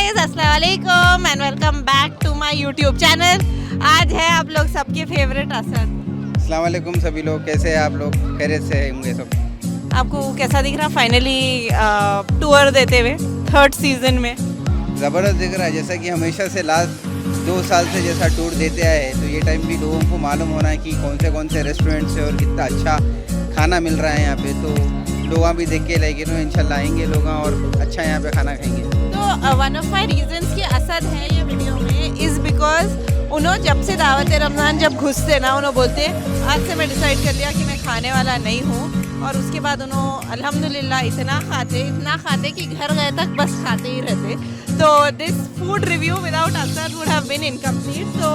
Guys, अस्सलाम वालेकुम and welcome back to my YouTube channel. आज है आप लोग सबके फेवरेट असद। अस्सलाम वालेकुम सभी लोग, कैसे हैं आप लोग? खैरियत से होंगे सब। आपको कैसा दिख रहा फाइनली टूर देते हुए थर्ड सीजन में? ज़बरदस्त दिख रहा है, जैसा कि हमेशा से लास्ट 2 साल से जैसा टूर देते आए हैं, तो ये टाइम भी लोगों को मालूम होना है कि कौन से रेस्टोरेंट्स है और कितना अच्छा खाना मिल रहा है यहाँ पे। तो लोग भी देख के लेकिन इंशाल्लाह आएंगे लोग और अच्छा यहाँ पे खाना खाएंगे। तो वन ऑफ माई रीजन्स कि असद है ये वीडियो में इज़ बिकॉज उन्होंने जब से दावत रमज़ान जब घुसते ना उन्होंने बोलते आज से मैं डिसाइड कर लिया कि मैं खाने वाला नहीं हूँ, और उसके बाद उन्होंने अल्हम्दुलिल्लाह इतना खाते कि घर गए तक बस खाते ही रहते। तो this food review without Asad would have been incomplete. तो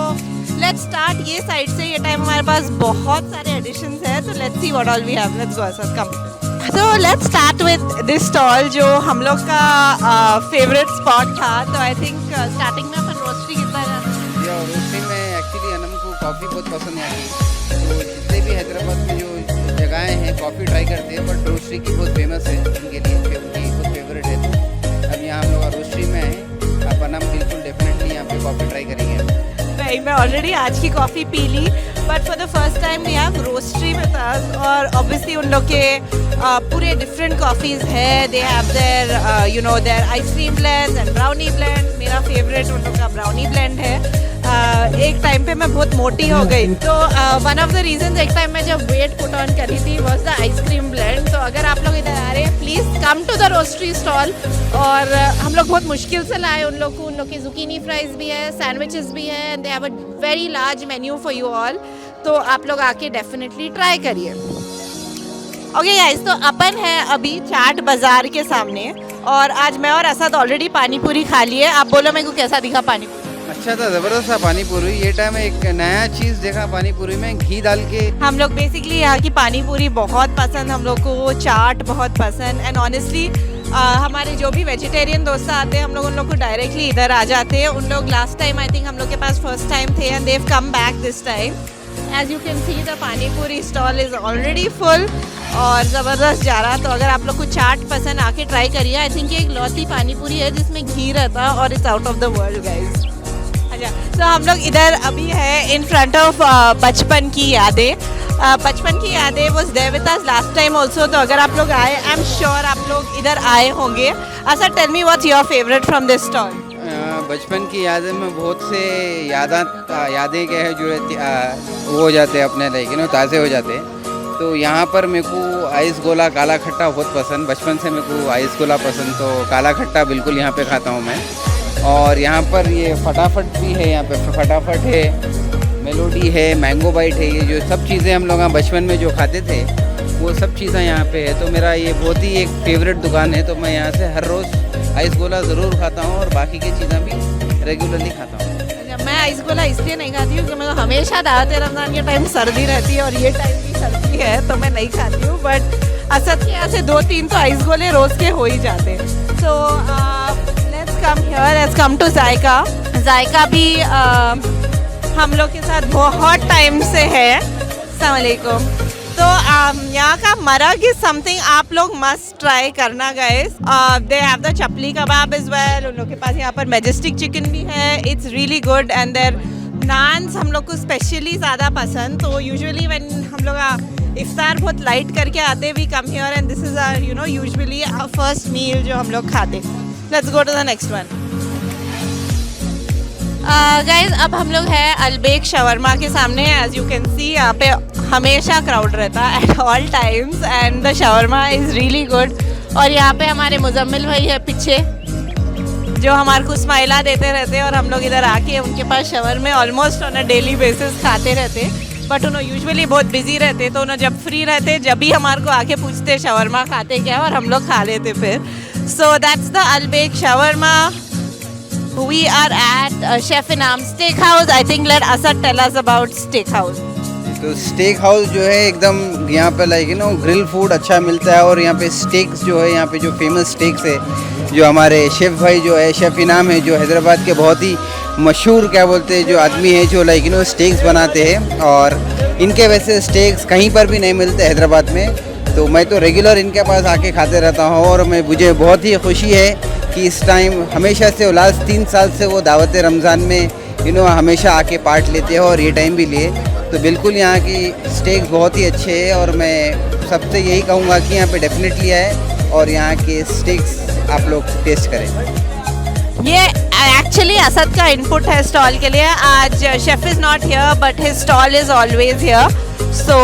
लेट्स स्टार्ट ये साइड से। ये टाइम हमारे पास बहुत सारे एडिशंस है, तो let's see what all we have. Let's go Asad, come. तो let's start with this stall जो हम लोग का फेवरेट स्पॉट था। तो आई थिंक स्टार्टिंग में अपन रोस्ट्री कितना या रोस्ट्री में एक्चुअली अनम को कॉफ़ी बहुत पसंद है आती, तो जितने भी हैदराबाद में जो जगहें हैं कॉफ़ी ट्राई करते हैं, बट रोस्ट्री की बहुत फेमस है उनके लिए, उनकी बहुत फेवरेट है। तो अब यहाँ हम लोग रोस्ट्री में हैं, अब अनम बिल्कुल डेफिनेटली यहाँ पे कॉफ़ी ट्राई करेंगे। नहीं, मैं ऑलरेडी आज की कॉफ़ी पी ली, but for the first time we have roastery with us. और ऑब्वियसली उन लोग के पूरे डिफरेंट कॉफ़ीज़ है। They have their you know their ice cream blend and brownie blend. मेरा फेवरेट उन लोग का ब्राउनी ब्लेंड है। एक टाइम पे मैं बहुत मोटी हो गई, तो वन ऑफ द रीजंस एक टाइम मैं जब वेट पुट ऑन करी थी वाज द आइसक्रीम ब्लेंड। तो अगर आप लोग इधर आ रहे हैं please come to the roastery stall. और हम लोग बहुत मुश्किल से लाए उन लोग को। उन लोग की जुकीनी फ्राइज भी है, सैंडविचेस भी है, and they have a very large menu for you all. तो आप लोग आके डेफिनेटली ट्राई करिए। ओके गाइस, तो अपन है अभी चाट बाज़ार के सामने, और आज मैं और असद ऑलरेडी पानी पूरी खा लिए। आप बोलो मेरे को कैसा दिखा पानी पूरी? अच्छा था, ज़बरदस्त था पानी पूरी। ये टाइम एक नया चीज़ देखा पानी पूरी में, घी डाल के। हम लोग बेसिकली यहाँ की पानी पूरी बहुत पसंद, हम लोग को चाट बहुत पसंद। एंड ऑनेस्टली हमारे जो भी वेजिटेरियन दोस्त आते हैं हम लोग उन लोग को डायरेक्टली इधर आ जाते हैं। उन लोग लास्ट टाइम आई थिंक हम लोग के पास फर्स्ट टाइम थे, and they've come back this time. As you can see the pani puri stall is already full और ज़बरदस्त जा रहा। तो अगर आप लोग को चाट पसंद आके ट्राई करिए। आई थिंक ये एक लौती पानी पूरी है जिसमें घी रहता है और it's out of the world guys. अच्छा, तो हम लोग इधर अभी है इन फ्रंट ऑफ बचपन की यादें। बचपन की यादें was there with us last time also. तो अगर आप लोग आए, आई एम श्योर आप लोग इधर आए होंगे। अच्छा, tell me what's your favourite from this stall? बचपन की यादें में बहुत से यादें क्या है जो वो हो जाते हैं अपने लाइक ताज़े हो जाते हैं। तो यहाँ पर मेरे को आइस गोला काला खट्टा बहुत पसंद। बचपन से मेरे को आइस गोला पसंद, तो काला खट्टा बिल्कुल यहाँ पे खाता हूँ मैं। और यहाँ पर ये फटाफट भी है, यहाँ पे फटाफट है, मेलोडी है, मैंगो बाइट है। ये जो सब चीज़ें हम लोग बचपन में जो खाते थे वो सब चीज़ें यहाँ पे है। तो मेरा ये बहुत ही एक फेवरेट दुकान है, तो मैं यहाँ से हर रोज़ आइस गोला ज़रूर खाता हूँ और बाकी की चीज़ें भी रेगुलरली खाता हूँ। मैं आइस गोला इसलिए नहीं खाती हूँ क्योंकि मैं हमेशा दावत रमज़ान के टाइम सर्दी रहती है और ये टाइम भी सर्दी है, तो मैं नहीं खाती हूँ। बट असद के यहाँ से 2-3 तो आइस गोले रोज़ के हो ही जाते हैं। So let's come here, let's come to Zaika. Zaika भी हम लोग के साथ बहुत टाइम से है। अस्सलाम वालेकुम। तो यहाँ का मरग इज समथिंग आप लोग मस्ट ट्राई करना guys. They have the chapli kebab as well. उन लोग के पास यहाँ पर मैजेस्टिक चिकन भी है, it's really good. And their naans हम लोग को स्पेशली ज़्यादा पसंद। तो यूजुअली व्हेन हम लोग इफ्तार बहुत लाइट करके आते we come here, and this is you know usually first meal जो हम लोग खाते। Let's go to the next one. Guys, अब हम लोग हैं अलबेक शवरमा के सामने। एज यू कैन सी यहाँ पे हमेशा क्राउड रहता है at all times, and the shawarma is really good. और यहाँ पे हमारे मुजम्मिल भाई है पीछे जो हमारे को स्माइला देते रहते हैं, और हम लोग इधर आके उनके पास शवरमे almost on a daily basis खाते रहते। बट उन्होंने यूजुअली बहुत बिजी रहते, तो उन्होंने जब फ्री रहते जब भी हमारे को आके पूछते शवरमा खाते क्या, और हम लोग खा लेते फिर। So that's the Al Baik shawarma. We are at Chef Inam Steakhouse. I think let Asad tell us about Steakhouse. तो स्टेक हाउस जो है एकदम यहाँ पे लाइक ग्रिल फूड अच्छा मिलता है। और यहाँ पे स्टेक्स जो है, यहाँ पे जो फेमस स्टेक्स है, जो हमारे शेफ़ भाई जो है शेफ़ इनाम है, जो हैदराबाद के बहुत ही मशहूर क्या बोलते हैं जो आदमी है जो लाइक स्टेक्स बनाते हैं। और इनके वैसे स्टेक्स कहीं पर भी नहीं मिलते हैदराबाद में, तो मैं तो रेगुलर इनके पास आके खाते रहता हूँ। और मुझे बहुत ही खुशी है कि इस टाइम हमेशा से लास्ट 3 साल से वो दावत रमज़ान में हमेशा आके पार्ट लेते हैं और ये टाइम भी लिए। तो बिल्कुल यहाँ की स्टेक्स बहुत ही अच्छे हैं और मैं सबसे यही कहूँगा कि यहाँ पे डेफिनेटली आए और यहाँ के स्टेक्स आप लोग टेस्ट करें। ये एक्चुअली असद का इनपुट है स्टॉल के लिए। आज chef is not here but his stall is always here, so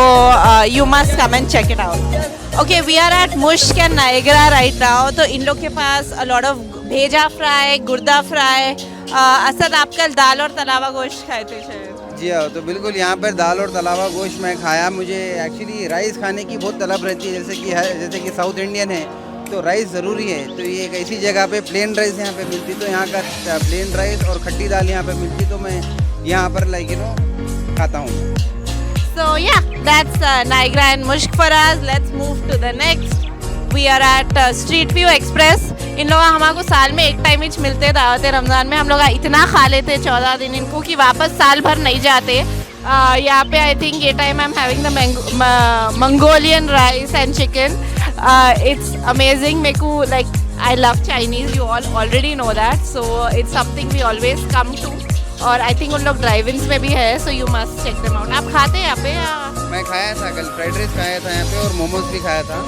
you must come and check it out. Okay, we are at Mushk and Niagara right now. तो इन लोग के पास a lot of bheja fry, gurda fry. Asad, आप कल दाल और तलावा गोश्त खाए थे शायद? जी हाँ, तो बिल्कुल यहाँ पर दाल और तलावा गोश्त मैं खाया। मुझे एक्चुअली राइस खाने की बहुत तलब रहती है, जैसे कि साउथ इंडियन है तो राइस ज़रूरी है। तो ये एक ऐसी जगह पे प्लेन राइस यहाँ पे मिलती, तो यहाँ का प्लेन राइस और खट्टी दाल यहाँ पे मिलती, तो मैं यहाँ पर खाता हूँ। So yeah, that's Niagara and Mushk for us. Let's move to the next. We are at Street View Express. इन लोग हमारे साल में एक टाइम ही मिलते हैं दावत रमज़ान में। हम लोग इतना खा लेते 14 दिन इनको कि वापस साल भर नहीं जाते। यहाँ पे आई थिंक ये time I am having the Mongolian rice and chicken. It's amazing. मेरे को like I love Chinese, you all already know that, so it's something we always come to. और आई थिंक उन लोग drive इन्स में भी है, so you must check them out. आप खाते हैं यहाँ पे या? मैं खाया था कल, फ्राइड राइस खाया था यहाँ पे और मोमोज भी खाया था।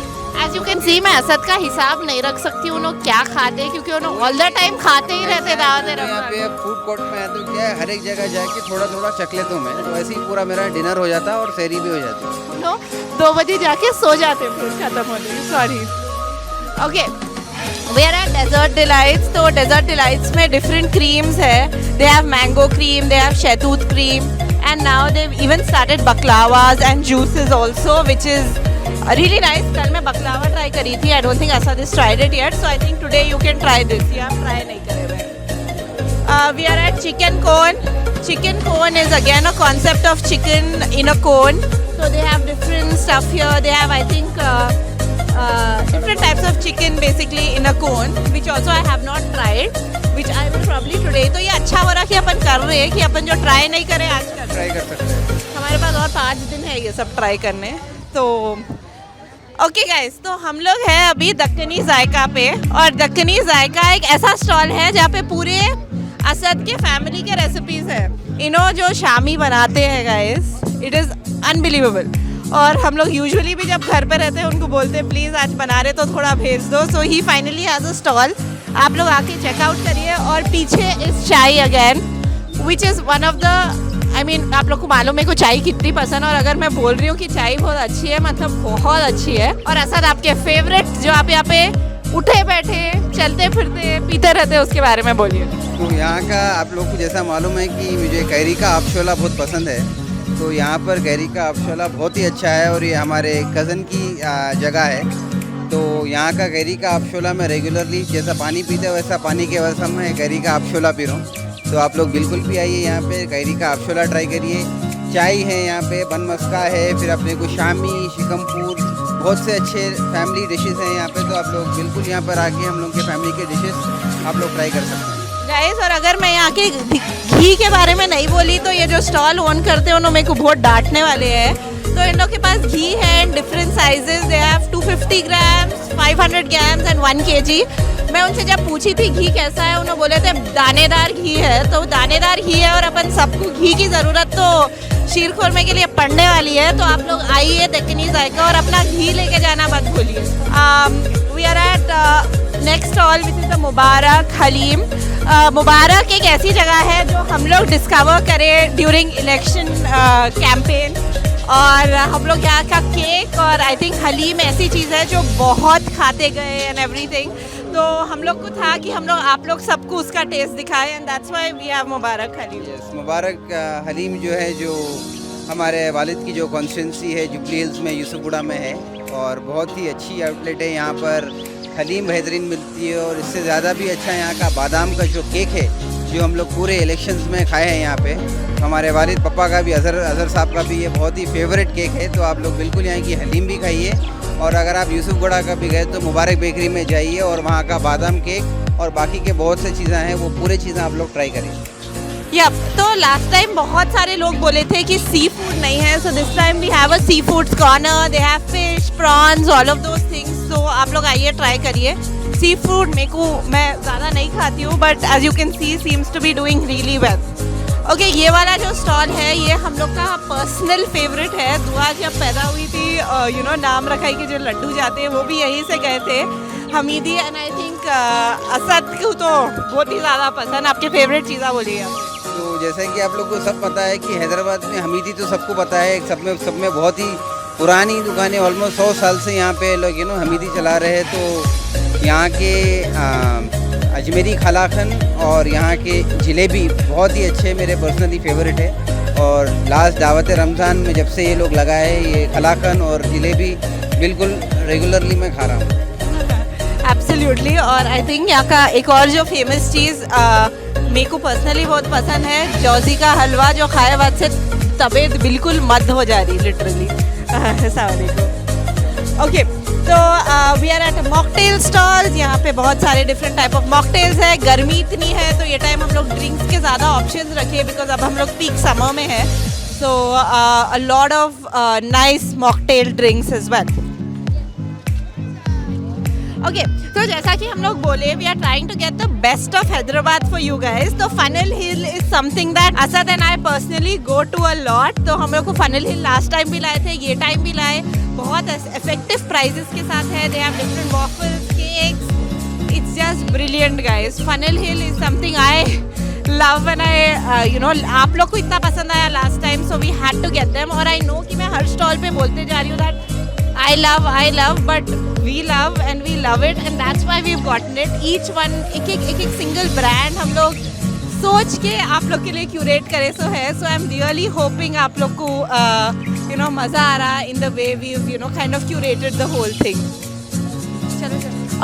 एज यू कैन सी, मैं असद का हिसाब नहीं रख सकती उन लोग क्या खाते हैं, क्योंकि उन ऑल द टाइम खाते ही रहते दावत यहाँ रमज़ान। पे फूड कोर्ट में है तो क्या है, हर एक जगह जाके थोड़ा थोड़ा चख लेता हूँ मैं, तो ऐसे ही पूरा मेरा डिनर हो जाता है और सहरी भी हो जाती है। नो, 2 बजे जाके सो जाते हैं, फूड खत्म होने। Sorry. Okay, we are at Dessert Delights. तो डेजर्ट डिलाइट्स में डिफरेंट क्रीम्स है। They have mango cream, they have शहतूत cream, and now they even started baklavas and juices also, which is really nice. कल मैं बकलावा try करी थी। I don't think Asad has tried it yet, so I think today you can try this. ये आप try नहीं करे हुए। We are at chicken cone. Chicken cone is again a concept of chicken in a cone. So they have different stuff here. They have, I think, different types of chicken basically in a cone, which also I have not tried, which I will probably today. तो ये अच्छा हो रहा कि अपन कर रहे हैं कि अपन जो try नहीं करे आज कर ट्राई कर सकते हैं। हमारे पास और 5 दिन है ये सब ट्राई करने। तो ओके गाइस, तो हम लोग हैं अभी दक्कनी जायका पे, और दक्कनी जायका एक ऐसा स्टॉल है जहाँ पे पूरे असद के फैमिली के रेसिपीज है। इन्हों जो शामी बनाते हैं गाइस, इट इज़ अनबिलीवेबल। और हम लोग यूजुअली भी जब घर पे रहते हैं उनको बोलते हैं प्लीज़ आज बना रहे तो थोड़ा भेज दो। सो ही फाइनली हैज़ अ स्टॉल। आप लोग आके चेकआउट करिए। और पीछे इस चाय again, which is one of the, I mean आप लोग को मालूम है को चाय कितनी पसंद, और अगर मैं बोल रही हूँ कि चाय बहुत अच्छी है, मतलब बहुत अच्छी है। और असद, आपके फेवरेट जो आप यहाँ पे उठे बैठे चलते फिरते पीते रहते हैं, उसके बारे में बोलिए। तो यहाँ का आप लोग को जैसा मालूम है कि मुझे कैरी का आबशोला बहुत पसंद है, तो यहाँ पर कैरी का आबशोला बहुत ही अच्छा है और ये हमारे कज़न की जगह है। तो यहाँ का कैरी का आबशोला मैं रेगुलरली जैसा पानी पीते वैसा पानी के वजह से मैं कैरी का आबशोला पी रहा हूँ। तो आप लोग बिल्कुल भी आइए यहाँ पे, कैरी का आबशोला ट्राई करिए। चाय है यहाँ पे, बन मस्का है, फिर अपने को शामी, शिकमपुर, बहुत से अच्छे फैमिली डिशेस हैं यहाँ पे। तो आप लोग बिल्कुल यहाँ पर आके हम लोग के फैमिली के डिशेस आप लोग ट्राई कर सकते हैं गाइस। और अगर मैं यहाँ के घी के बारे में नहीं बोली तो ये जो स्टॉल ओन करते हैं उन्होंने मेरे को बहुत डांटने वाले हैं। तो इन लोग के पास घी है different sizes. They have 250 grams, 500 grams and 1 kg। मैं उनसे जब पूछी थी घी कैसा है, उन्होंने बोले थे दानेदार घी है। तो दानेदार घी है और अपन सबको घी की ज़रूरत तो शीर खुरमे के लिए पड़ने वाली है। तो आप लोग आइए दक्कनी जायका और अपना घी लेके जाना मत भूलिए। We are at next stall which is the Mubarak Haleem. Mubarak एक ऐसी जगह है जो हम लोग डिस्कवर करें ड्यूरिंग इलेक्शन कैंपेन, और हम लोग यहाँ का केक और आई थिंक हलीम ऐसी चीज़ है जो बहुत खाते गए एंड एवरीथिंग। तो हम लोग को था कि हम लोग आप लोग सबको उसका टेस्ट दिखाएं, and that's why we have Mubarak Haleem. Yes, Mubarak Haleem जो है, जो हमारे वालिद की जो कॉन्स्टिट्यूंसी है जुबली हिल्स में, यूसुफगुड़ा में है, और बहुत ही अच्छी आउटलेट है। यहाँ पर हलीम बेहतरीन मिलती है, और इससे ज़्यादा भी अच्छा यहाँ का बादाम का जो केक है, जो हम लोग पूरे इलेक्शंस में खाए हैं यहाँ पे। हमारे वालिद पापा का भी, अजहर साहब का भी ये बहुत ही फेवरेट केक है। तो आप लोग बिल्कुल यहाँ की हलीम भी खाइए, और अगर आप यूसुफगुड़ा का भी गए तो मुबारक बेकरी में जाइए और वहाँ का बादाम केक और बाकी के बहुत से चीज़ें हैं, वो पूरे चीज़ें आप लोग ट्राई करिए। Yep. तो लास्ट टाइम बहुत सारे लोग बोले थे कि सी फूड नहीं है, so this time we have a seafoods corner, they have fish, prawns, all of those things. तो आप लोग आइए, ट्राई करिए. सी फूड मैं ज़्यादा नहीं खाती हूँ, but as you can see seems to be doing really well. Okay, ये वाला जो स्टॉल है ये हम लोग का पर्सनल फेवरेट है. दुआ जब पैदा हुई थी, यू नो, नाम रखा है कि जो लड्डू जाते हैं वो भी यहीं से गए थे. Hamidi and I think Asad को तो बहुत ही ज़्यादा पसंद. आपके फेवरेट चीज़ा बोलिए. तो जैसा कि आप लोग को सब पता है कि हैदराबाद में हमीदी तो सबको पता है, सब में बहुत ही पुरानी दुकानें, ऑलमोस्ट 100 साल से यहाँ पे लोग हमीदी चला रहे हैं. तो यहाँ के अजमेरी कलाकंद और यहाँ के जलेबी बहुत ही अच्छे, मेरे पर्सनली फेवरेट है. और लास्ट दावत रमज़ान में जब से ये लोग लगाए, ये कलाकंद और जलेबी बिल्कुल रेगुलरली मैं खा रहा हूँ. एब्सोल्युटली. और आई थिंक यहाँ का एक और जो फेमस चीज़ मेरे को पर्सनली बहुत पसंद है, जौजी का हलवा, जो खाए बाद से तबीयत बिल्कुल मद हो जा रही लिटरली. ओके, तो we are at mocktail stalls. यहाँ पे बहुत सारे डिफरेंट टाइप ऑफ मॉकटेल्स है. गर्मी इतनी है तो ये टाइम हम लोग ड्रिंक्स के ज़्यादा ऑप्शंस रखे, बिकॉज अब हम लोग पीक समर में है. So a lot of nice mocktail drinks as well. Okay, तो जैसा कि हम लोग बोले, we are trying to get the best of Hyderabad for you guys. तो Funnel hill is something that Asad and I personally go to a lot. तो हम लोग को फनल हिल लास्ट टाइम भी लाए थे, ये टाइम भी लाए. बहुत इफेक्टिव प्राइजेस के साथ है. They have different waffles, cakes. It's just brilliant guys. Funnel hill is something I love and I you know, आप लोग को इतना पसंद आया last time, so we had to get them. और आई नो कि मैं हर स्टॉल पे बोलते जा रही हूँ that I love, but we love and we love it, and that's why we've gotten it. Each one, एक सिंगल ब्रांड हम लोग सोच के आप लोग के लिए क्यूरेट करे सो है. So I am really hoping आप लोग को यू नो मज़ा आ रहा in the way we you know kind of curated the whole thing. चलो.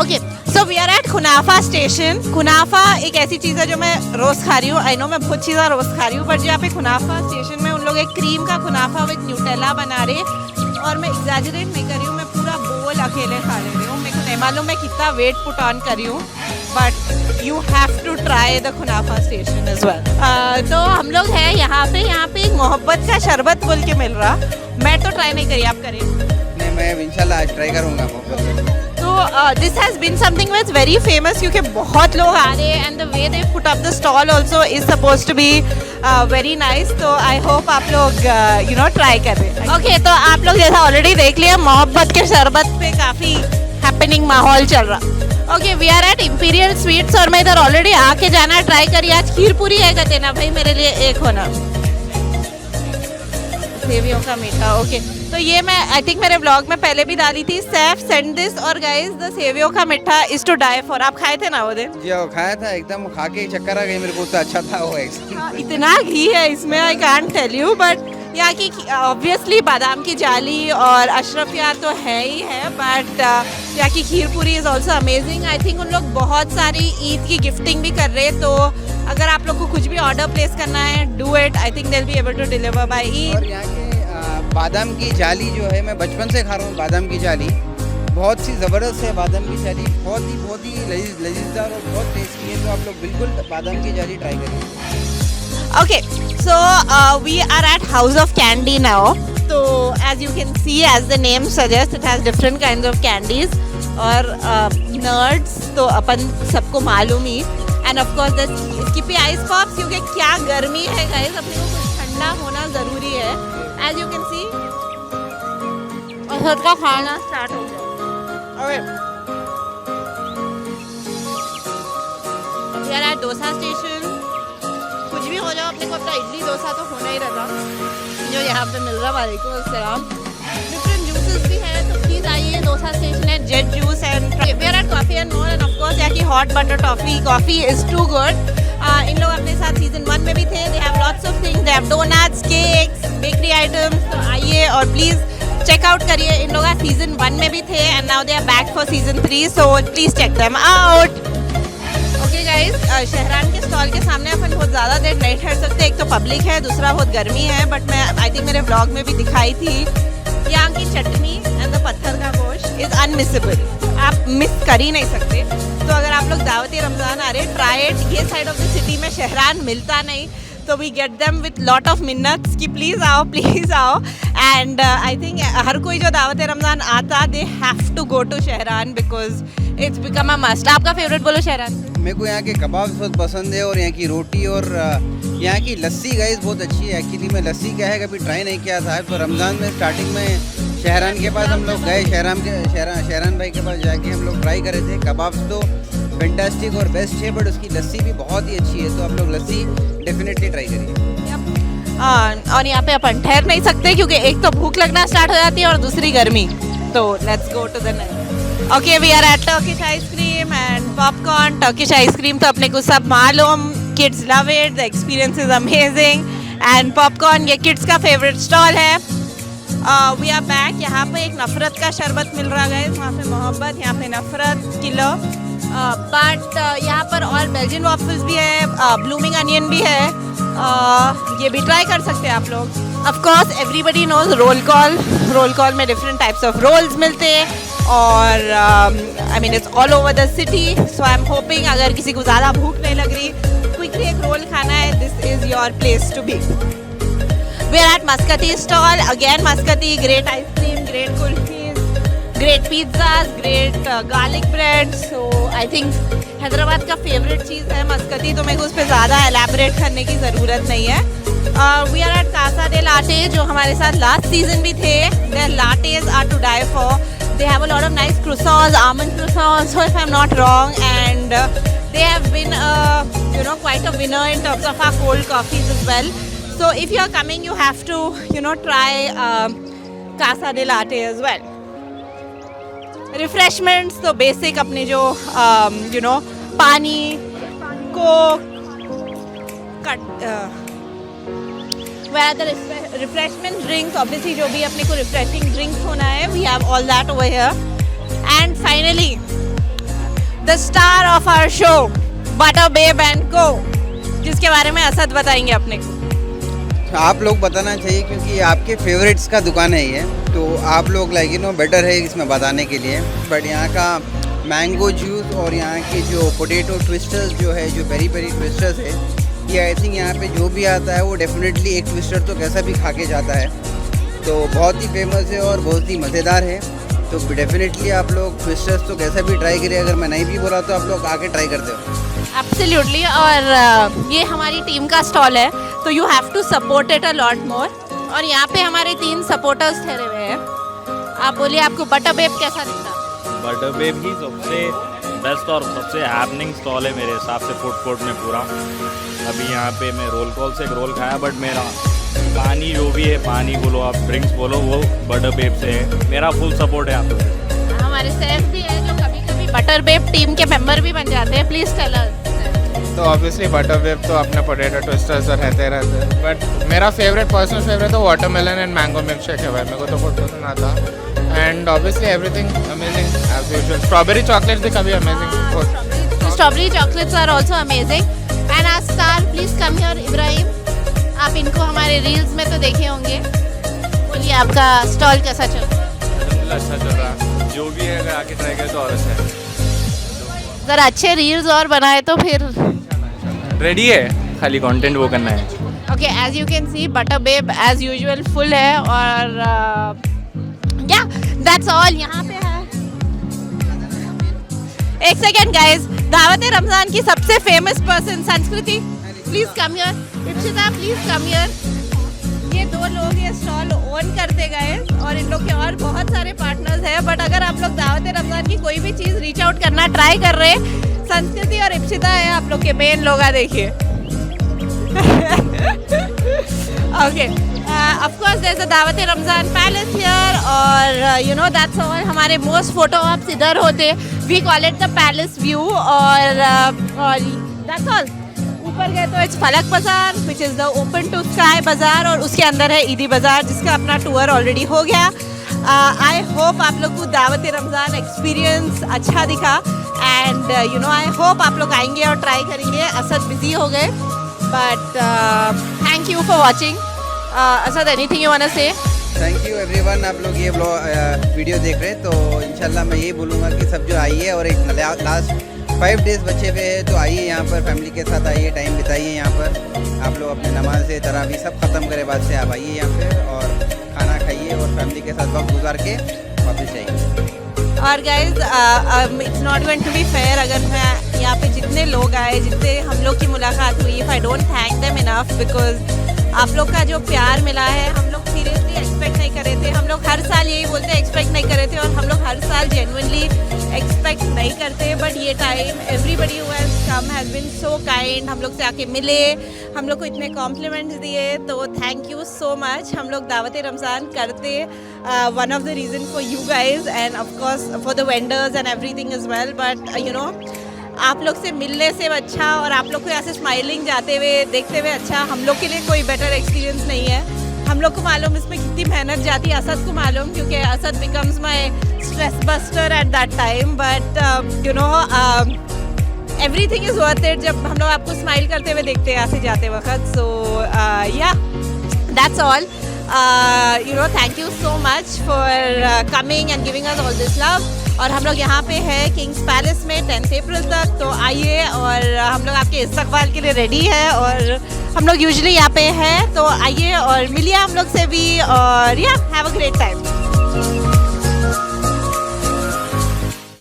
Okay, so we are at Kunafa Station. कुनाफा एक ऐसी चीज़ है जो मैं रोज़ खा रही हूँ. आई नो मैं बहुत चीज़ें रोज़ खा रही हूँ, बट यहाँ पे कुनाफा स्टेशन में उन लोग एक क्रीम का कुनाफा विद न्यूटेला बना रहे. और मैं एग्जैजरेट नहीं कर रही हूँ, मैं पूरा बोल अकेले खा ले रही हूँ. मेरे को नहीं मालूम मैं कितना वेट पुट ऑन कर रही हूँ, but you have to try the Kunafa Station as well. तो हम लोग हैं यहाँ पे एक मोहब्बत का शरबत बोल के मिल रहा. मैं तो ट्राई नहीं करी, आप करें? नहीं, मैं इंशाल्लाह आज ट्राई करूँगा मोहब्बत. तो this has been something which very famous, क्योंकि बहुत लोग आ रहे हैं and the way they put up the stall also is supposed to be very nice. तो आई होप आप लोग यू नो ट्राई कर रहे हैं. ओके, तो आप लोग जैसा ऑलरेडी देख लिया, मोहब्बत के शरबत पे काफ़ी हैपनिंग माहौल चल रहा. Okay, we are at Imperial Sweets. और मैं इधर ऑलरेडी आके जाना ट्राई करी. आज खीर पूरी है कहते ना भाई, मेरे लिए एक होना. सेवियों का मीठा. ओके, तो ये मैं आई थिंक मेरे ब्लॉग में पहले भी डाली थी. Saif send this. और गाइस, द सेवियों का मीठा इज टू डाई फॉर. आप खाए थे ना वो दिन? जी, वो खाया था, एकदम खा के चक्कर आ गई मेरे को. तो अच्छा था वो. इतना घी है इसमें, I can't tell you. But यहाँ की ऑब्वियसली बादाम की जाली और अशरफिया तो है ही है, बट यहाँ की खीर पूरी is also amazing. I think उन लोग बहुत सारी ईद की गिफ्टिंग भी कर रहे हैं. तो अगर आप लोग को कुछ भी ऑर्डर प्लेस करना है, do it. I think they will be able to deliver by Eid. और यहाँ के बादाम की जाली जो है, मैं बचपन से खा रहा हूँ बादाम की जाली. बहुत सी ज़बरदस्त है बादाम की जाली. बहुत ही लजीजदार और बहुत टेस्टी है. तो आप लोग बिल्कुल बादाम की जाली ट्राई करिए. Okay, so we are at House of Candy now. So as you can see, as the name suggests, it has different kinds of candies. और nerds तो अपन सबको मालूम ही. And of course the Skippy Ice Pops, क्योंकि क्या गर्मी है guys, अपने को कुछ ठंडा होना ज़रूरी है. As you can see, और खुद का खाना स्टार्ट हो गया. Okay. We are at dosa station. कुछ भी हो जाओ, अपने को अपना इडली डोसा तो होना ही रहता जो यहाँ पे मिल रहा. वालेकुम अस्सलाम. डिफरेंट जूसेस भी हैं, तो प्लीज़ आइए. डोसा स्टेशन है, Jet Juice and we are at Coffee and More. And of course यहाँ की hot butter coffee is too good. इन लोग अपने साथ सीजन 1 में भी थे. They have lots of things. They have donuts, cakes, bakery items. तो आइए और प्लीज़ चेकआउट करिए. इन लोग सीजन 1 में भी थे and now they are back for season 3. So please check them out. Okay guys, Shahran के स्टॉल के सामने अपन बहुत ज़्यादा देर नहीं ठहर सकते. एक तो पब्लिक है, दूसरा बहुत गर्मी है. बट मैं आई थिंक मेरे ब्लॉग में भी दिखाई थी, यहाँ की चटनी एंड द पत्थर का गोश्त इज़ अनमिसेबल. आप मिस कर ही नहीं सकते. तो अगर आप लोग दावती रमज़ान आ रहे, ट्राई इट. ये साइड ऑफ द सिटी में शहरान मिलता नहीं, So we get them with lot of minnats कि please आओ and I think हर कोई जो दावत रमज़ान आता they have to go to शहरान because it's become a must. आपका फेवरेट बोलो शहरान. मेरे को यहाँ के कबाब बहुत पसंद है और यहाँ की रोटी और यहाँ की लस्सी गाइस बहुत अच्छी है. एक्चुअली मैं लस्सी क्या है कभी ट्राई नहीं किया था, तो रमज़ान में स्टार्टिंग में शहरान के पास हम लोग गए, शहरान भाई के पास जाके हम लोग ट्राई करे थे. कबाब तो फैंटास्टिक और बेस्ट है, बट उसकी लस्सी भी बहुत ही अच्छी है, तो आप लोग लस्सी डेफिनेटली ट्राई करिए. और यहाँ पे अपन ठहर नहीं सकते क्योंकि एक तो भूख लगना स्टार्ट हो जाती है और दूसरी गर्मी. तो let's go to the next. Okay, we are at Turkish ice cream and popcorn. Turkish ice cream तो अपने को सब मालूम, kids love it, the experience is amazing. And popcorn ये किड्स का फेवरेट स्टॉल है. We are back. यहाँ पे एक नफरत का शरबत मिल रहा है, वहाँ पे मोहब्बत, यहाँ पे नफरत किलो. बट यहाँ पर और बेल्जियन वॉफल्स भी है, ब्लूमिंग अनियन भी है, ये भी ट्राई कर सकते हैं आप लोग. Of course everybody knows roll call में डिफरेंट टाइप्स ऑफ रोल्स मिलते हैं और I mean it's all over the city. So I am hoping अगर किसी को ज़्यादा भूख नहीं लग रही, क्विकली एक रोल खाना है, this is your place to be. We are at Muscati stall. Again Muscati, great ice cream, great kulfis, great pizzas, great garlic bread. So I think Hyderabad का फेवरेट चीज़ है मस्कती, तो मेरे को उस पर ज़्यादा एलैबोरेट करने की ज़रूरत नहीं है. We are at Casa De Latte, जो हमारे साथ लास्ट सीजन भी थे. Their lattes are to die for. They have a lot of nice croissants, almond croissants, so if I'm not wrong, and they have been quite a winner in terms of our cold coffees as well. So if you are coming, you have to try Casa de Latte as well. Refreshments तो basic अपने जो पानी, coke, where the refreshment drinks, obviously जो भी अपने को refreshing drinks होना है, we have all that over here. And finally the star of our show, Butter Babe and Co, जिसके बारे में असद बताएंगे अपने को. आप लोग बताना चाहिए क्योंकि आपके फेवरेट्स का दुकान है ये, तो आप लोग बेटर है इसमें बताने के लिए. बट यहाँ का मैंगो जूस और यहाँ के जो पोटैटो ट्विस्टर्स जो है, जो पेरी पेरी ट्विस्टर्स है, ये आई थिंक यहाँ पे जो भी आता है वो डेफिनेटली एक ट्विस्टर तो कैसा भी खा के जाता है. तो बहुत ही फेमस है और बहुत ही मज़ेदार है. तो डेफिनेटली आप लोग ट्विस्टर्स तो कैसा भी ट्राई करिए. अगर मैं नहीं भी बोला तो आप लोग आके ट्राई करते हो. एब्सोल्युटली. और ये हमारी टीम का स्टॉल है, तो you have to support it a lot more. और यहाँ पे हमारे 3 सपोर्टर्स ठहरे हुए हैं. आप बोलिए, आपको बटर बेब कैसा दिखता? बटर बेब ही सबसे बेस्ट और सबसे हैपनिंग स्टॉल है मेरे हिसाब से फूड कोर्ट में पूरा. अभी यहाँ पे मैं रोल कॉल से एक रोल खाया, बट मेरा पानी जो भी है, पानी बोलो आप, ड्रिंक्स बोलो, वो बटर बेब से है. मेरा फुल सपोर्ट है आप लोग से. हमारे सेफ भी है जो कभी कभी बटर बेब टीम के मेंबर भी बन जाते हैं. Please tell us. तो ऑब्वियसली बटर वेब तो अपने पोटैटो ट्विस्टर्स तो रहते हैं, बट मेरा पर्सनल फेवरेट तो watermelon and mango milkshake है भाई. मेरे को तो बहुत पसंद आता. And obviously everything amazing as usual. Strawberry chocolates भी कभी amazing. Strawberry chocolates are also amazing. And our star, please come here. Ibrahim, आप इनको हमारे रील्स में तो देखे होंगे. बोलिए, आपका स्टॉल कैसा चल रहा है? अच्छा चल रहा है. जो भी है अगर आके ट्राई करें तो और अच्छा है. अगर अच्छे रील्स और बनाए तो फिर रेडी है, खाली कंटेंट वो करना है. Okay, as you can see butter babe as usual full है. और या दैट्स ऑल. यहाँ पे है, एक सेकेंड गाइज, दावत रमजान की सबसे फेमस पर्सन संस्कृति, please come here. Ipsita, please come here. ये 2 लोग ये स्टॉल ओन करते गए और इन लोग के और बहुत सारे पार्टनर्स हैं. बट अगर आप लोग दावत रमजान की कोई भी चीज़ रीच आउट करना ट्राई कर रहे हैं, संस्कृति और इप्सिता है आप लोग के मेन लोग. देखिए, okay, of course there is a Dawat Ramzan palace here. और दैट्स ऑल. हमारे मोस्ट फोटो ऑप्स इधर होते. We call it the palace view. और दैट्स ऑल. ऊपर गए तो it's Falak Bazaar, which is the open to sky bazaar. और उसके अंदर है ईदी बाजार, जिसका अपना टूर ऑलरेडी हो गया. आई होप आप लोग को दावत रमज़ान एक्सपीरियंस अच्छा दिखा. एंड आई होप आप लोग आएंगे और ट्राई करेंगे. असद बिजी हो गए, but thank you for watching. Asad, anything you want to say? Thank you everyone. आप लोग ये वीडियो देख रहे हैं, तो इंशाल्लाह मैं यही बोलूँगा कि सब जो आई है और एक लास्ट 5 डेज़ बचे हुए हैं, तो आइए यहाँ पर फैमिली के साथ आइए, टाइम बिताइए यहाँ पर। आप लोग अपने नमाज तरावी सब ख़त्म करे बाद से आप आइए यहाँ पे और खाना खाइए और फैमिली के साथ वक्त गुजार के वापस जाइए। और guys it's not going to be fair अगर मैं यहाँ पे जितने लोग आए, जितने हम लोग की मुलाकात हुई, if I don't thank them enough, because आप लोग का जो प्यार मिला है हम लोग सीरियसली एक्सपेक्ट नहीं कर रहे थे। हम लोग हर साल यही बोलते हैं एक्सपेक्ट नहीं कर रहे थे, और हम लोग हर साल जेन्युइनली एक्सपेक्ट नहीं करते, बट ये time everybody who has come has been so kind, हम लोग से आके मिले, हम लोग को इतने कॉम्प्लीमेंट्स दिए, तो थैंक यू सो मच। हम लोग दावत रमज़ान करते one of the reason for you guys and of course for the vendors and everything is well, but you know आप लोग से मिलने से अच्छा और आप लोग को ऐसे स्माइलिंग जाते हुए देखते हुए अच्छा हम लोग के लिए कोई बेटर एक्सपीरियंस नहीं है। हम लोग को मालूम इसमें कितनी मेहनत जाती है, असद को मालूम, क्योंकि Asad becomes my stress buster at that time, but you know everything is worth it जब हम लोग आपको स्माइल करते हुए देखते हैं ऐसे जाते वक्त। सो या that's all, you know thank you so much for coming and giving us all this love. और हम लोग यहाँ पे हैं किंग्स पैलेस में 10 अप्रैल तक, तो आइए और हम लोग आपके इस्तकबाल के लिए रेडी है, और हम लोग यूजुअली यहाँ पे हैं, तो आइए और मिलिए हम लोग से भी, और या हैव अ ग्रेट टाइम।